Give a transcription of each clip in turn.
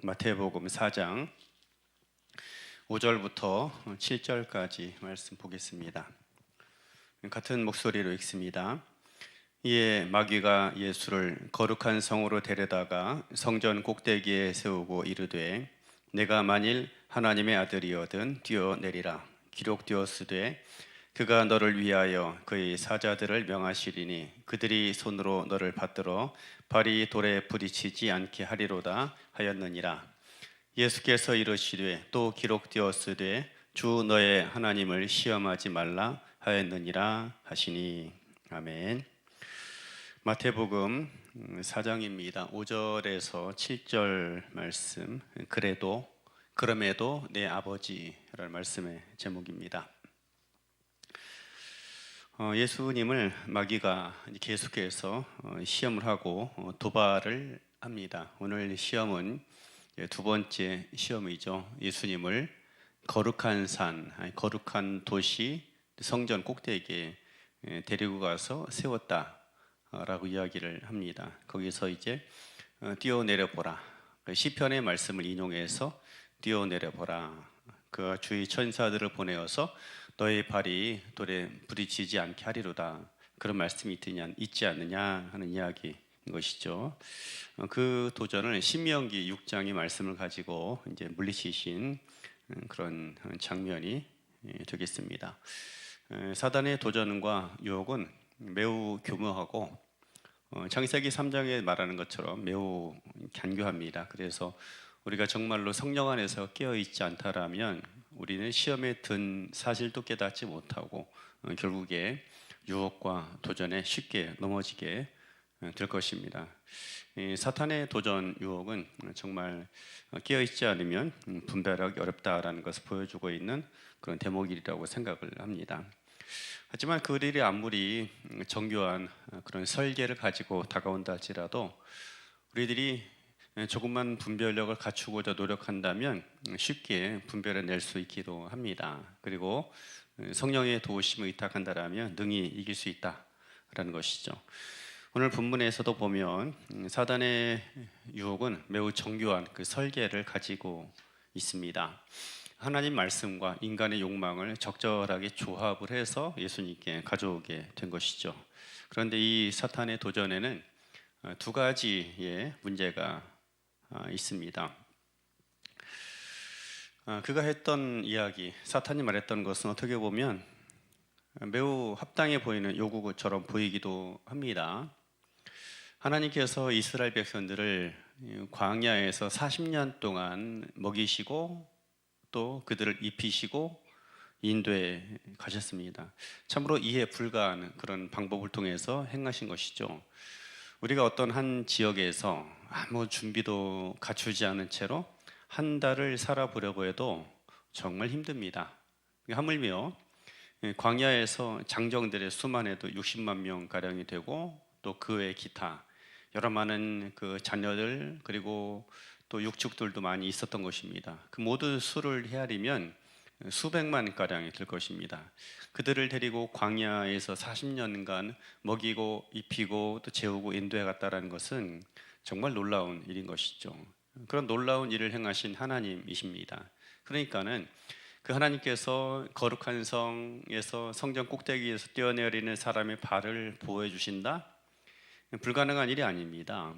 마태복음 4장 5절부터 7절까지 말씀 보겠습니다. 같은 목소리로 읽습니다. 이에 마귀가 예수를 거룩한 성으로 데려다가 성전 꼭대기에 세우고 이르되 내가 만일 하나님의 아들이거든 뛰어내리라. 기록되었으되 그가 너를 위하여 그의 사자들을 명하시리니 그들이 손으로 너를 받들어 발이 돌에 부딪히지 않게 하리로다 하였느니라. 예수께서 이르시되 또 기록되었으되 주 너의 하나님을 시험하지 말라 하였느니라 하시니. 아멘. 마태복음 4장입니다. 5절에서 7절 말씀, 그럼에도 내 아버지라는 말씀의 제목입니다. 예수님을 마귀가 계속해서 시험을 하고 도발을 합니다. 오늘 시험은 두 번째 시험이죠. 예수님을 거룩한 산, 거룩한 도시, 성전 꼭대기에 데리고 가서 세웠다라고 이야기를 합니다. 거기서 이제 뛰어내려 보라, 시편의 말씀을 인용해서 뛰어내려 보라. 그 주의 천사들을 보내어서 너의 발이 돌에 부딪히지 않게 하리로다. 그런 말씀이 있지 않느냐 하는 이야기인 것이죠. 그 도전을 신명기 6장의 말씀을 가지고 이제 물리치신 그런 장면이 되겠습니다. 사단의 도전과 유혹은 매우 교묘하고 창세기 3장에 말하는 것처럼 매우 간교합니다. 그래서 우리가 정말로 성령 안에서 깨어있지 않다라면 우리는 시험에 든 사실도 깨닫지 못하고 결국에 유혹과 도전에 쉽게 넘어지게 될 것입니다. 사탄의 도전 유혹은 정말 깨어있지 않으면 분별하기 어렵다라는 것을 보여주고 있는 그런 대목이라고 생각을 합니다. 하지만 그들이 아무리 정교한 그런 설계를 가지고 다가온다 할지라도 우리들이 조금만 분별력을 갖추고자 노력한다면 쉽게 분별해낼 수 있기도 합니다. 그리고 성령의 도우심을 의탁한다면 능히 이길 수 있다라는 것이죠. 오늘 본문에서도 보면 사단의 유혹은 매우 정교한 그 설계를 가지고 있습니다. 하나님 말씀과 인간의 욕망을 적절하게 조합을 해서 예수님께 가져오게 된 것이죠. 그런데 이 사탄의 도전에는 두 가지의 문제가 있습니다. 그가 했던 이야기, 사탄이 말했던 것은 어떻게 보면 매우 합당해 보이는 요구처럼 보이기도 합니다. 하나님께서 이스라엘 백성들을 광야에서 40년 동안 먹이시고 또 그들을 입히시고 인도에 가셨습니다. 참으로 이해 불가한 그런 방법을 통해서 행하신 것이죠. 우리가 어떤 한 지역에서 아무 준비도 갖추지 않은 채로 한 달을 살아보려고 해도 정말 힘듭니다. 하물며 광야에서 장정들의 수만 해도 60만 명 가량이 되고 또 그 외 기타 여러 많은 그 자녀들 그리고 또 육축들도 많이 있었던 것입니다. 그 모든 수를 헤아리면 수백만 가량이 될 것입니다. 그들을 데리고 광야에서 40년간 먹이고 입히고 또 재우고 인도해 갔다라는 것은 정말 놀라운 일인 것이죠. 그런 놀라운 일을 행하신 하나님이십니다. 그러니까는 그 하나님께서 거룩한 성에서 성전 꼭대기에서 뛰어내리는 사람의 발을 보호해 주신다? 불가능한 일이 아닙니다.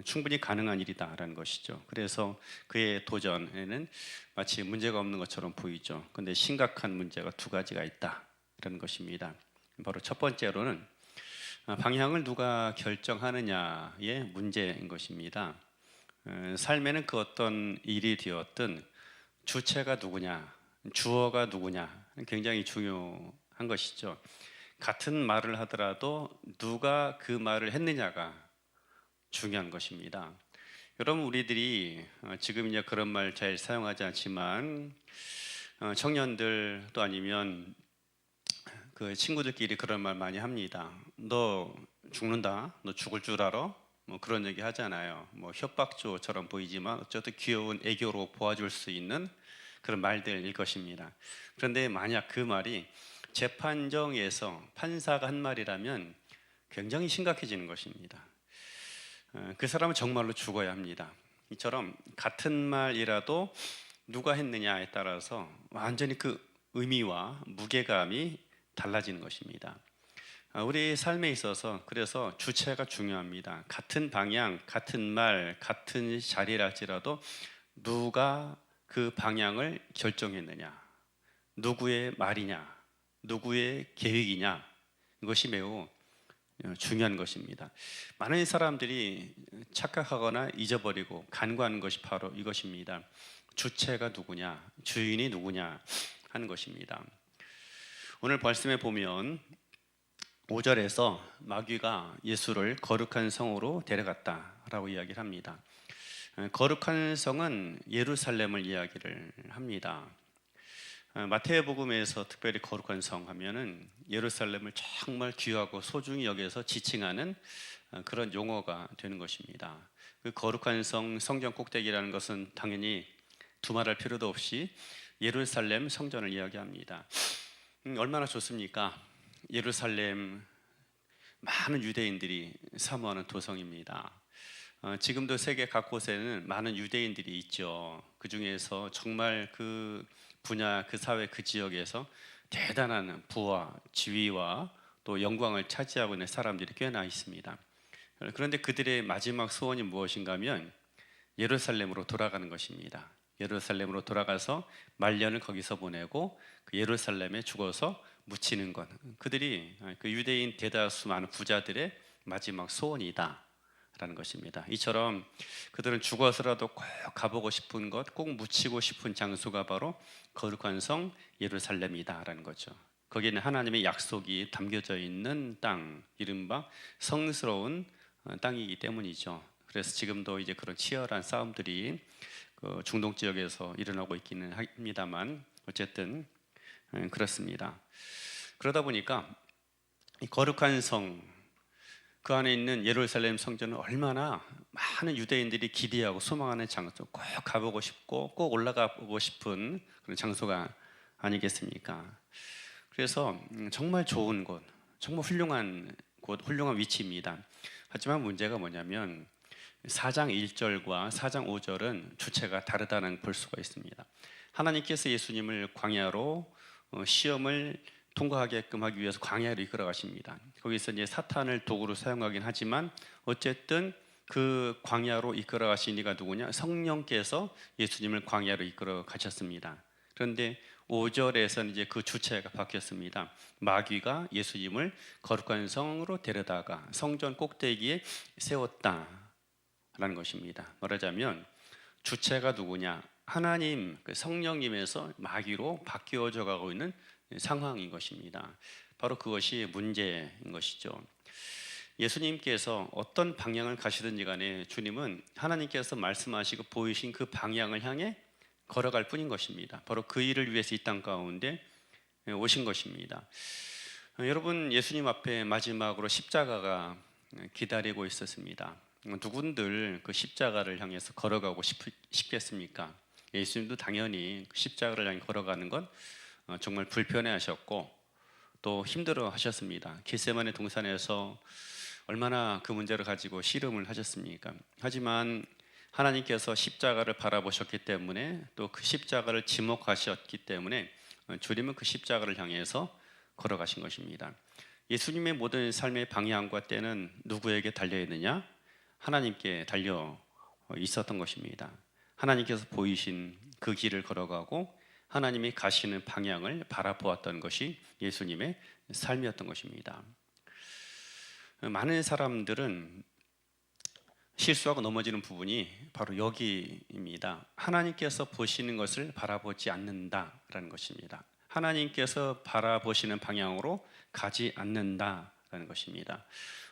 충분히 가능한 일이다라는 것이죠. 그래서 그의 도전에는 마치 문제가 없는 것처럼 보이죠. 그런데 심각한 문제가 두 가지가 있다라는 것입니다. 바로 첫 번째로는 방향을 누가 결정하느냐의 문제인 것입니다. 삶에는 그 어떤 일이 되었든 주체가 누구냐, 주어가 누구냐 굉장히 중요한 것이죠. 같은 말을 하더라도 누가 그 말을 했느냐가 중요한 것입니다. 여러분, 우리들이 지금 이제 그런 말 잘 사용하지 않지만 청년들 또 아니면 그 친구들끼리 그런 말 많이 합니다. 너 죽는다, 너 죽을 줄 알아? 뭐 그런 얘기 하잖아요. 뭐 협박조처럼 보이지만 어쨌든 귀여운 애교로 보아줄 수 있는 그런 말들일 것입니다. 그런데 만약 그 말이 재판정에서 판사가 한 말이라면 굉장히 심각해지는 것입니다. 그 사람은 정말로 죽어야 합니다. 이처럼 같은 말이라도 누가 했느냐에 따라서 완전히 그 의미와 무게감이 달라지는 것입니다. 우리 삶에 있어서 그래서 주체가 중요합니다. 같은 방향, 같은 말, 같은 자리랄지라도 누가 그 방향을 결정했느냐, 누구의 말이냐, 누구의 계획이냐, 이것이 매우 중요한 것입니다. 많은 사람들이 착각하거나 잊어버리고 간과하는 것이 바로 이것입니다. 주체가 누구냐, 주인이 누구냐 하는 것입니다. 오늘 말씀에 보면 5절에서 마귀가 예수를 거룩한 성으로 데려갔다라고 이야기를 합니다. 거룩한 성은 예루살렘을 이야기를 합니다. 마태복음에서 특별히 거룩한 성 하면은 예루살렘을 정말 귀하고 소중히 여겨서 지칭하는 그런 용어가 되는 것입니다. 그 거룩한 성, 성전 꼭대기라는 것은 당연히 두말할 필요도 없이 예루살렘 성전을 이야기합니다. 얼마나 좋습니까? 예루살렘, 많은 유대인들이 사모하는 도성입니다. 지금도 세계 각곳에는 많은 유대인들이 있죠. 그 중에서 정말 그 분야, 그 사회, 그 지역에서 대단한 부와 지위와 또 영광을 차지하고 있는 사람들이 꽤나 있습니다. 그런데 그들의 마지막 소원이 무엇인가 하면 예루살렘으로 돌아가는 것입니다. 예루살렘으로 돌아가서 말년을 거기서 보내고 그 예루살렘에 죽어서 묻히는 것, 그들이 그 유대인 대다수 많은 부자들의 마지막 소원이다 라는 것입니다. 이처럼 그들은 죽어서라도 꼭 가보고 싶은 것, 꼭 묻히고 싶은 장소가 바로 거룩한 성 예루살렘이다 라는 거죠. 거기에는 하나님의 약속이 담겨져 있는 땅, 이른바 성스러운 땅이기 때문이죠. 그래서 지금도 이제 그런 치열한 싸움들이 그 중동 지역에서 일어나고 있기는 합니다만 어쨌든 그렇습니다. 그러다 보니까 이 거룩한 성, 그 안에 있는 예루살렘 성전은 얼마나 많은 유대인들이 기대하고 소망하는 장소, 꼭 가보고 싶고 꼭 올라가 보고 싶은 그런 장소가 아니겠습니까? 그래서 정말 좋은 곳, 정말 훌륭한 곳, 훌륭한 위치입니다. 하지만 문제가 뭐냐면 4장 1절과 4장 5절은 주체가 다르다는 볼 수가 있습니다. 하나님께서 예수님을 광야로 시험을 통과하게끔 하기 위해서 광야로 이끌어 가십니다. 거기서 이제 사탄을 도구로 사용하긴 하지만 어쨌든 그 광야로 이끌어 가신 이가 누구냐? 성령께서 예수님을 광야로 이끌어 가셨습니다. 그런데 5절에서는 이제 그 주체가 바뀌었습니다. 마귀가 예수님을 거룩한 성으로 데려다가 성전 꼭대기에 세웠다라는 것입니다. 말하자면 주체가 누구냐? 하나님, 그 성령님에서 마귀로 바뀌어져 가고 있는 상황인 것입니다. 바로 그것이 문제인 것이죠. 예수님께서 어떤 방향을 가시든지 간에 주님은 하나님께서 말씀하시고 보이신 그 방향을 향해 걸어갈 뿐인 것입니다. 바로 그 일을 위해서 이 땅 가운데 오신 것입니다. 여러분, 예수님 앞에 마지막으로 십자가가 기다리고 있었습니다. 누군들 그 십자가를 향해서 걸어가고 싶겠습니까? 예수님도 당연히 십자가를 향해 걸어가는 건 정말 불편해하셨고 또 힘들어하셨습니다. 겟세마네 동산에서 얼마나 그 문제를 가지고 씨름을 하셨습니까? 하지만 하나님께서 십자가를 바라보셨기 때문에 또 그 십자가를 지목하셨기 때문에 주님은 그 십자가를 향해서 걸어가신 것입니다. 예수님의 모든 삶의 방향과 때는 누구에게 달려 있느냐? 하나님께 달려 있었던 것입니다. 하나님께서 보이신 그 길을 걸어가고 하나님이 가시는 방향을 바라보았던 것이 예수님의 삶이었던 것입니다. 많은 사람들은 실수하고 넘어지는 부분이 바로 여기입니다. 하나님께서 보시는 것을 바라보지 않는다라는 것입니다. 하나님께서 바라보시는 방향으로 가지 않는다라는 것입니다.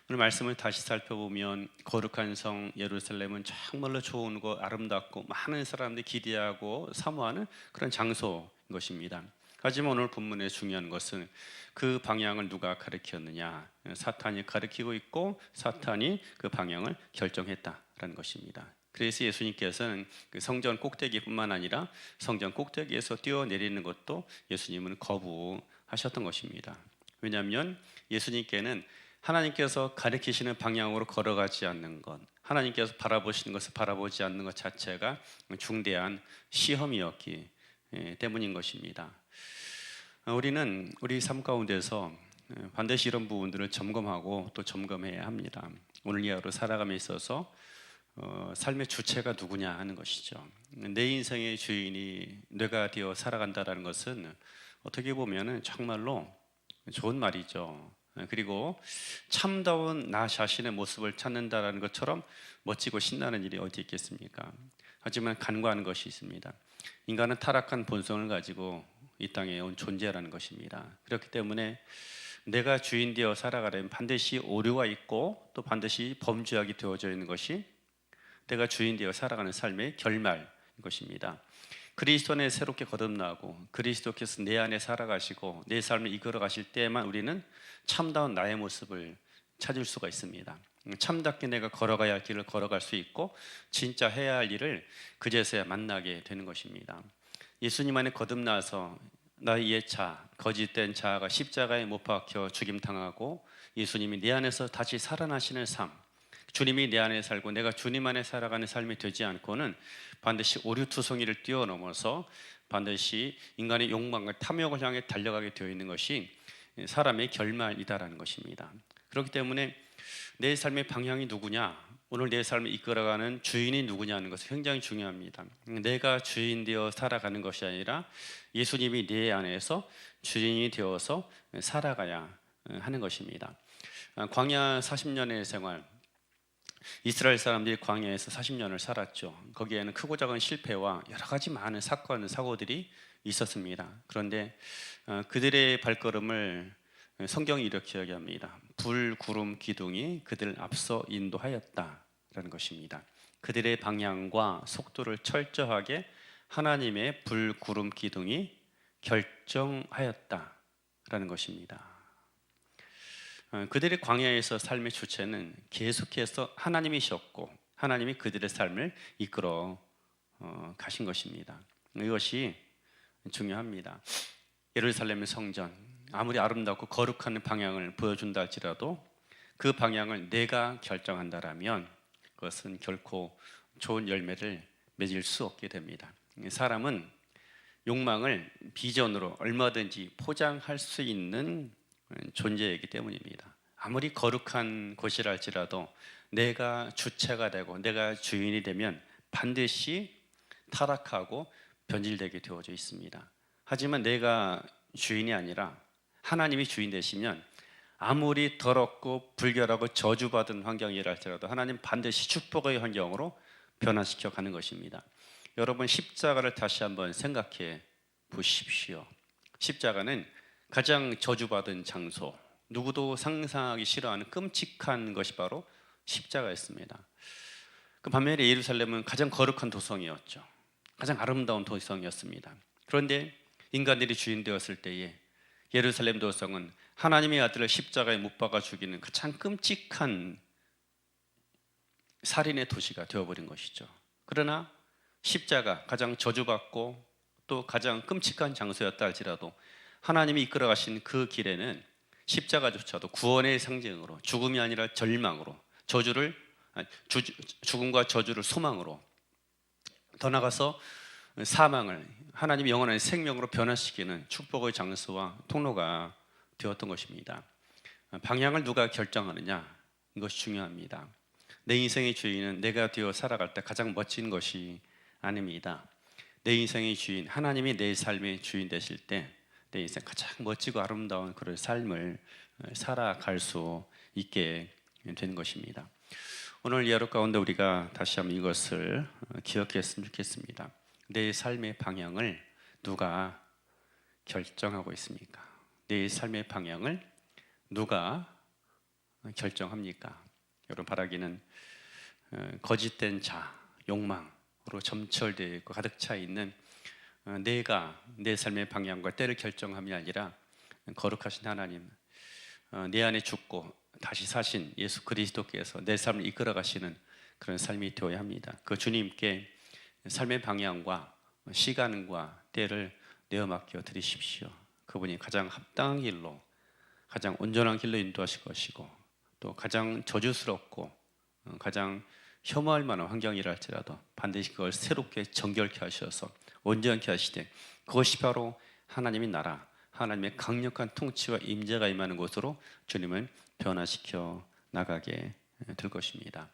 오늘 말씀을 다시 살펴보면 거룩한 성 예루살렘은 정말로 좋은 곳, 아름답고 많은 사람들이 기대하고 사모하는 그런 장소인 것입니다. 하지만 오늘 본문의 중요한 것은 그 방향을 누가 가르쳤느냐? 사탄이 가르치고 있고 사탄이 그 방향을 결정했다라는 것입니다. 그래서 예수님께서는 그 성전 꼭대기뿐만 아니라 성전 꼭대기에서 뛰어내리는 것도 예수님은 거부하셨던 것입니다. 왜냐하면 예수님께는 하나님께서 가르치시는 방향으로 걸어가지 않는 것, 하나님께서 바라보시는 것을 바라보지 않는 것 자체가 중대한 시험이었기 때문인 것입니다. 우리는 우리 삶 가운데서 반드시 이런 부분들을 점검하고 또 점검해야 합니다. 오늘 이 하루 살아감에 있어서 삶의 주체가 누구냐 하는 것이죠. 내 인생의 주인이 내가 되어 살아간다라는 것은 어떻게 보면 정말로 좋은 말이죠. 그리고 참다운 나 자신의 모습을 찾는다라는 것처럼 멋지고 신나는 일이 어디 있겠습니까? 하지만 간과하는 것이 있습니다. 인간은 타락한 본성을 가지고 이 땅에 온 존재라는 것입니다. 그렇기 때문에 내가 주인 되어 살아가려면 반드시 오류가 있고 또 반드시 범죄하게 되어져 있는 것이 내가 주인 되어 살아가는 삶의 결말인 것입니다. 그리스도 안에 새롭게 거듭나고 그리스도께서 내 안에 살아가시고 내 삶을 이끌어 가실 때에만 우리는 참다운 나의 모습을 찾을 수가 있습니다. 참답게 내가 걸어가야 할 길을 걸어갈 수 있고 진짜 해야 할 일을 그제서야 만나게 되는 것입니다. 예수님 안에 거듭나서 나의 옛 자, 거짓된 자아가 십자가에 못 박혀 죽임당하고 예수님이 내 안에서 다시 살아나시는 삶, 주님이 내 안에 살고 내가 주님 안에 살아가는 삶이 되지 않고는 반드시 오류투성이를 뛰어넘어서 반드시 인간의 욕망과 탐욕을 향해 달려가게 되어 있는 것이 사람의 결말이다라는 것입니다. 그렇기 때문에 내 삶의 방향이 누구냐, 오늘 내 삶을 이끌어가는 주인이 누구냐는 것이 굉장히 중요합니다. 내가 주인 되어 살아가는 것이 아니라 예수님이 내 안에서 주인이 되어서 살아가야 하는 것입니다. 광야 40년의 생활, 이스라엘 사람들이 광야에서 40년을 살았죠. 거기에는 크고 작은 실패와 여러 가지 많은 사건, 사고들이 있었습니다. 그런데 그들의 발걸음을 성경이 이렇게 이야기합니다. 불, 구름, 기둥이 그들을 앞서 인도하였다라는 것입니다. 그들의 방향과 속도를 철저하게 하나님의 불, 구름, 기둥이 결정하였다라는 것입니다. 그들의 광야에서 삶의 주체는 계속해서 하나님이셨고 하나님이 그들의 삶을 이끌어 가신 것입니다. 이것이 중요합니다. 예루살렘의 성전, 아무리 아름답고 거룩한 방향을 보여준다 할지라도 그 방향을 내가 결정한다라면 그것은 결코 좋은 열매를 맺을 수 없게 됩니다. 사람은 욕망을 비전으로 얼마든지 포장할 수 있는 존재이기 때문입니다. 아무리 거룩한 곳이라 할지라도 내가 주체가 되고 내가 주인이 되면 반드시 타락하고 변질되게 되어져 있습니다. 하지만 내가 주인이 아니라 하나님이 주인 되시면 아무리 더럽고 불결하고 저주받은 환경이라 할지라도 하나님 반드시 축복의 환경으로 변화시켜 가는 것입니다. 여러분 십자가를 다시 한번 생각해 보십시오. 십자가는 가장 저주받은 장소, 누구도 상상하기 싫어하는 끔찍한 것이 바로 십자가였습니다. 그 반면에 예루살렘은 가장 거룩한 도성이었죠. 가장 아름다운 도성이었습니다. 그런데 인간들이 주인 되었을 때에 예루살렘 도성은 하나님의 아들을 십자가에 못 박아 죽이는 가장 끔찍한 살인의 도시가 되어버린 것이죠. 그러나 십자가, 가장 저주받고 또 가장 끔찍한 장소였다 할지라도 하나님이 이끌어 가신 그 길에는 십자가조차도 구원의 상징으로, 죽음이 아니라 절망으로, 죽음과 저주를 소망으로, 더 나아가서 사망을 하나님의 영원한 생명으로 변화시키는 축복의 장소와 통로가 되었던 것입니다. 방향을 누가 결정하느냐, 이것이 중요합니다. 내 인생의 주인은 내가 되어 살아갈 때 가장 멋진 것이 아닙니다. 내 인생의 주인, 하나님이 내 삶의 주인 되실 때 내 인생 가장 멋지고 아름다운 그런 삶을 살아갈 수 있게 되는 것입니다. 오늘 이 하루 가운데 우리가 다시 한번 이것을 기억했으면 좋겠습니다. 내 삶의 방향을 누가 결정하고 있습니까? 내 삶의 방향을 누가 결정합니까? 여러분 바라기는 거짓된 자, 욕망으로 점철되어 있고 가득 차 있는 내가 내 삶의 방향과 때를 결정함이 아니라 거룩하신 하나님, 내 안에 죽고 다시 사신 예수 그리스도께서 내 삶을 이끌어 가시는 그런 삶이 되어야 합니다. 그 주님께 삶의 방향과 시간과 때를 내어 맡겨 드리십시오. 그분이 가장 합당한 길로, 가장 온전한 길로 인도하실 것이고 또 가장 저주스럽고 가장 혐오할 만한 환경이라 할지라도 반드시 그걸 새롭게 정결케 하셔서 온전케 하시되 그것이 바로 하나님의 나라, 하나님의 강력한 통치와 임재가 임하는 곳으로 주님을 변화시켜 나가게 될 것입니다.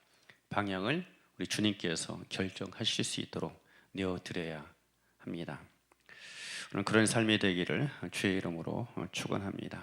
방향을 우리 주님께서 결정하실 수 있도록 내어드려야 합니다. 그런 삶이 되기를 주의 이름으로 축원합니다.